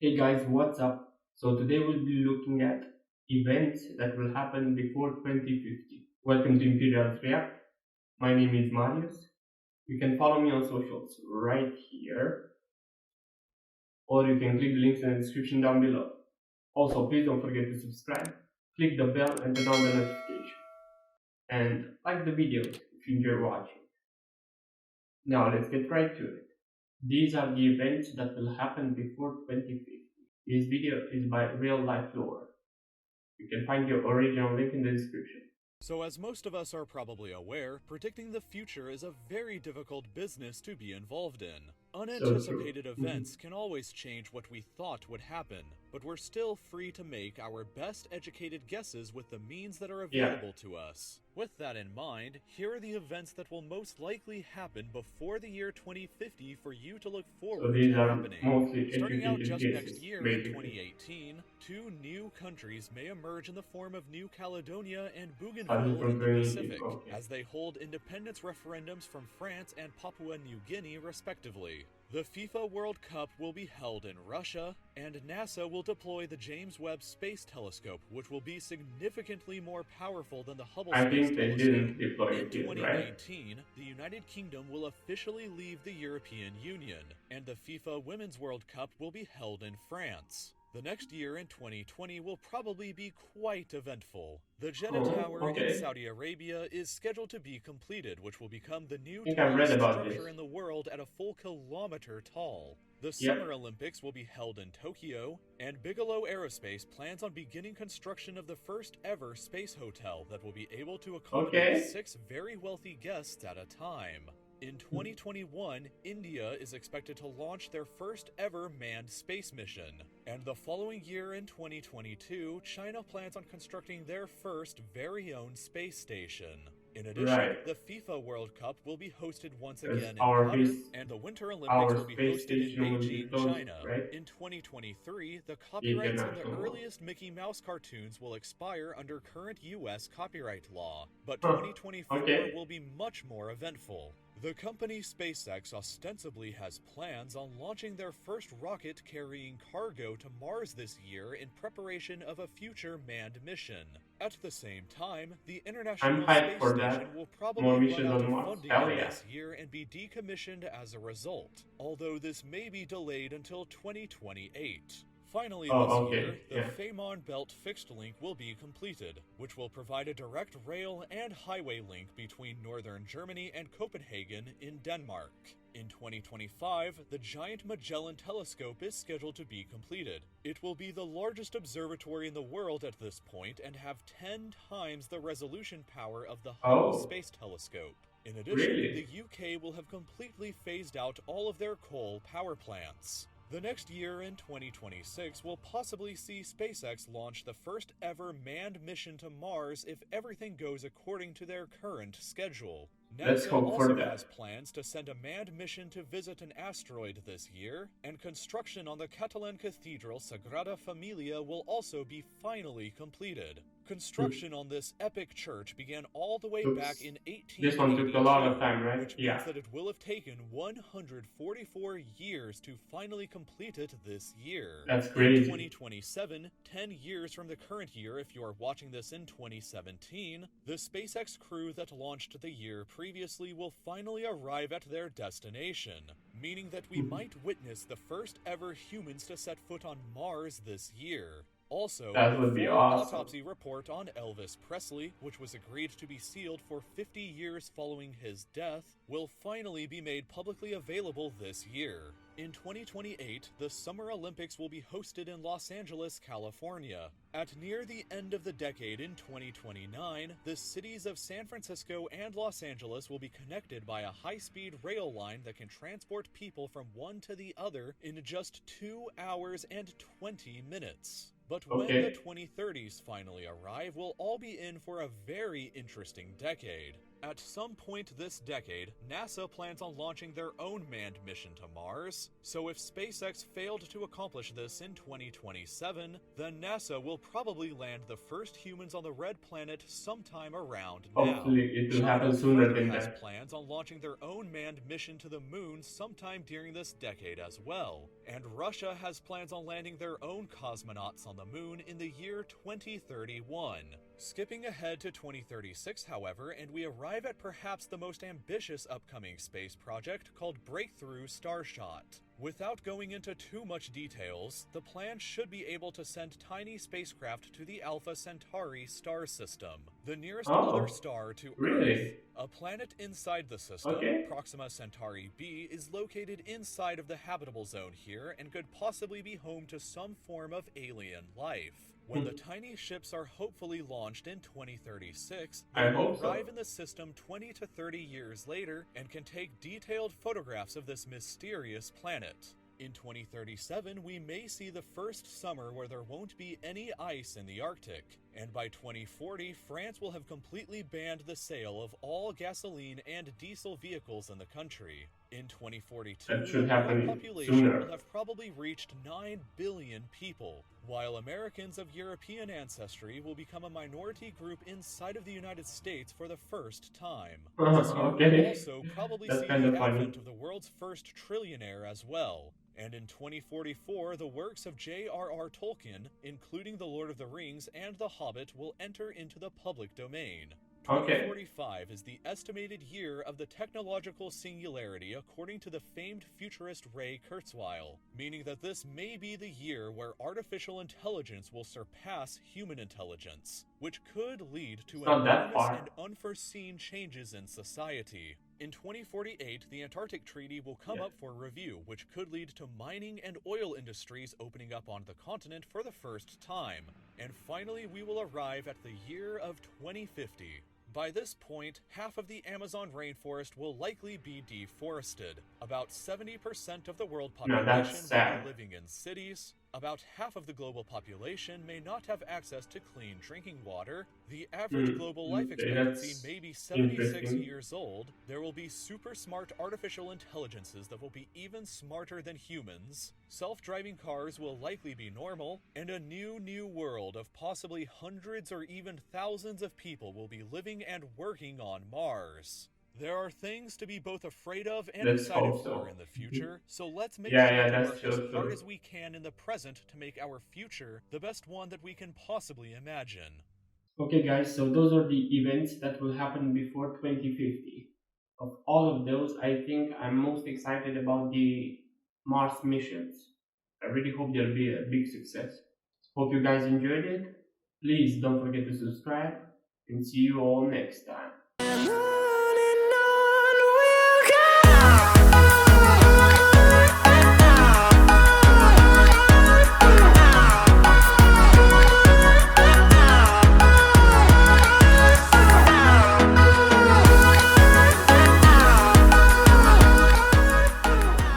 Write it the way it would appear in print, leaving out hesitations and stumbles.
Hey guys, what's up? So today we'll be looking at events that will happen before 2050. Welcome to Imperials React. My name is Marius. You can follow me on socials right here, or you can click the links in the description down below. Also, please don't forget to subscribe, click the bell and turn on the notification. And like the video if you enjoy watching. Now let's get right to it. These are the events that will happen before 2050. This video is by reallifelore. You can find the original link in the description. So as most of us are probably aware, predicting the future is a very difficult business to be involved in. Unanticipated events can always change what we thought would happen, but we're still free to make our best educated guesses with the means that are available to us. With that in mind, here are the events that will most likely happen before the year 2050 for you to look forward to happening. Starting out just next year in 2018, two new countries may emerge in the form of New Caledonia and Bougainville in the Pacific, as they hold independence referendums from France and Papua New Guinea respectively. The FIFA World Cup will be held in Russia, and NASA will deploy the James Webb Space Telescope, which will be significantly more powerful than the Hubble Space Telescope. In 2019, the United Kingdom will officially leave the European Union, and the FIFA Women's World Cup will be held in France. The next year in 2020 will probably be quite eventful. The Jeddah Tower in Saudi Arabia is scheduled to be completed, which will become the new tallest structure in the world at a full kilometer tall. The Summer Olympics will be held in Tokyo, and Bigelow Aerospace plans on beginning construction of the first ever space hotel that will be able to accommodate 6 very wealthy guests at a time. In 2021, India is expected to launch their first ever manned space mission. And the following year in 2022, China plans on constructing their first very own space station. In addition, the FIFA World Cup will be hosted once again in Qatar, and the Winter Olympics will be hosted in Beijing, China. In 2023, the copyrights on the earliest Mickey Mouse cartoons will expire under current US copyright law, but 2024 will be much more eventful. The company SpaceX ostensibly has plans on launching their first rocket carrying cargo to Mars this year in preparation of a future manned mission. At the same time, the International Space Station will probably run out of funding this year and be decommissioned as a result, although this may be delayed until 2028. Finally this year, the Fehmarn Belt fixed link will be completed, which will provide a direct rail and highway link between northern Germany and Copenhagen in Denmark. In 2025, the Giant Magellan Telescope is scheduled to be completed. It will be the largest observatory in the world at this point and have 10 times the resolution power of the Hubble Space Telescope. In addition, the UK will have completely phased out all of their coal power plants. The next year in 2026 will possibly see SpaceX launch the first ever manned mission to Mars if everything goes according to their current schedule. NASA also has plans to send a manned mission to visit an asteroid this year, and construction on the Catalan Cathedral Sagrada Familia will also be finally completed. Construction on this epic church began all the way back in 1882, this one took a lot of time, right? Which means that it will have taken 144 years to finally complete it this year. That's crazy. In 2027, 10 years from the current year if you are watching this in 2017, the SpaceX crew that launched the year previously will finally arrive at their destination, meaning that we might witness the first ever humans to set foot on Mars this year. Also, the full autopsy report on Elvis Presley, which was agreed to be sealed for 50 years following his death, will finally be made publicly available this year. In 2028, the Summer Olympics will be hosted in Los Angeles, California. At near the end of the decade in 2029, the cities of San Francisco and Los Angeles will be connected by a high-speed rail line that can transport people from one to the other in just 2 hours and 20 minutes. But when the 2030s finally arrive, we'll all be in for a very interesting decade. At some point this decade, NASA plans on launching their own manned mission to Mars, so if SpaceX failed to accomplish this in 2027, then NASA will probably land the first humans on the Red Planet sometime around now. Hopefully it will happen sooner than that. Has plans on launching their own manned mission to the moon sometime during this decade as well. And Russia has plans on landing their own cosmonauts on the moon in the year 2031. Skipping ahead to 2036, however, and we arrive at perhaps the most ambitious upcoming space project called Breakthrough Starshot. Without going into too much details, the plan should be able to send tiny spacecraft to the Alpha Centauri star system, the nearest other Oh, star to Earth. really? A planet inside the system, Okay. Proxima Centauri b, is located inside of the habitable zone here and could possibly be home to some form of alien life. When the tiny ships are hopefully launched in 2036, they I will hope so. arrive in the system 20 to 30 years later and can take detailed photographs of this mysterious planet. In 2037, we may see the first summer where there won't be any ice in the Arctic, and by 2040, France will have completely banned the sale of all gasoline and diesel vehicles in the country. In 2042, That the should world happen population sooner. will have probably reached 9 billion people, while Americans of European ancestry will become a minority group inside of the United States for the first time. This year will Okay. also probably That's see kind the of funny. advent of the world's first trillionaire as well. And in 2044, the works of J.R.R. Tolkien, including The Lord of the Rings and The Hobbit, will enter into the public domain. Okay. 2045 is the estimated year of the technological singularity according to the famed futurist Ray Kurzweil, meaning that this may be the year where artificial intelligence will surpass human intelligence, which could lead to It's not that enormous far. and unforeseen changes in society. In 2048, the Antarctic Treaty will come up for review, which could lead to mining and oil industries opening up on the continent for the first time. And finally, we will arrive at the year of 2050. By this point, half of the Amazon rainforest will likely be deforested. About 70% of the world Now population that's will sad. be living in cities. About half of the global population may not have access to clean drinking water. The average global life Okay, expectancy that's may be 76 interesting. years old. There will be super smart artificial intelligences that will be even smarter than humans. Self-driving cars will likely be normal, and a new world of possibly hundreds or even thousands of people will be living and working on Mars. There are things to be both afraid of and Let's excited hope so. for in the future, so let's make Yeah, sure yeah, to that's work as so hard true. as we can in the present to make our future the best one that we can possibly imagine. Okay, guys, so those are the events that will happen before 2050. Of all of those, I think I'm most excited about the Mars missions. I really hope they'll be a big success. Hope you guys enjoyed it. Please don't forget to subscribe and see you all next time.